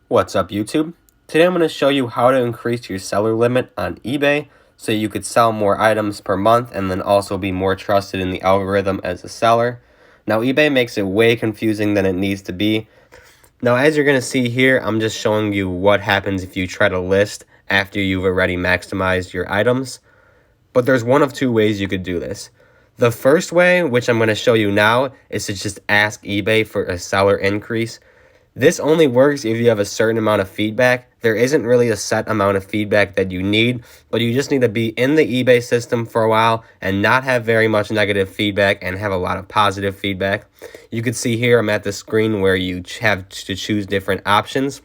What's up, YouTube? Today I'm going to show you how to increase your seller limit on eBay so you could sell more items per month and then also be more trusted in the algorithm as a seller. Now, eBay makes it way confusing than it needs to be. Now, as you're going to see here, I'm just showing you what happens if you try to list after you've already maximized your items. But there's one of two ways you could do this. The first way, which I'm going to show you now, is to just ask eBay for a seller increase. This only works if you have a certain amount of feedback. There isn't really a set amount of feedback that you need, but you just need to be in the eBay system for a while and not have very much negative feedback and have a lot of positive feedback. You can see here I'm at the screen where you have to choose different options.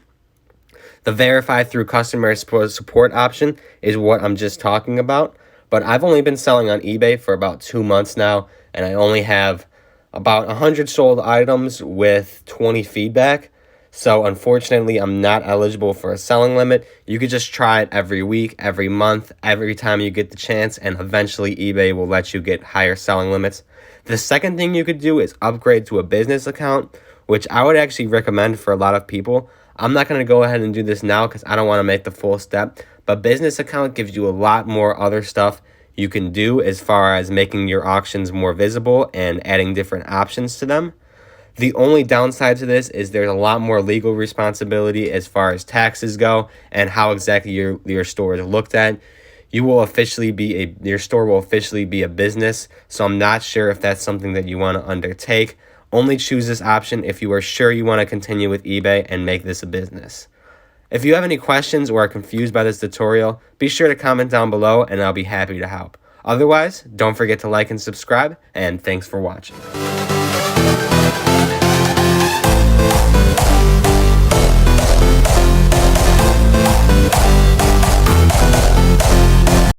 The verify through customer support option is what I'm just talking about, but I've only been selling on eBay for about 2 months now, and I only have about 100 sold items with 20 feedback. So unfortunately, I'm not eligible for a selling limit. You could just try it every week, every month, every time you get the chance, and eventually eBay will let you get higher selling limits. The second thing you could do is upgrade to a business account, which I would actually recommend for a lot of people. I'm not going to go ahead and do this now because I don't want to make the full step, but business account gives you a lot more other stuff you can do as far as making your auctions more visible and adding different options to them. The only downside to this is there's a lot more legal responsibility as far as taxes go and how exactly your store is looked at. Your store will officially be a business, so I'm not sure if that's something that you want to undertake. Only choose this option if you are sure you want to continue with eBay and make this a business. If you have any questions or are confused by this tutorial, be sure to comment down below and I'll be happy to help. Otherwise, don't forget to like and subscribe, and thanks for watching.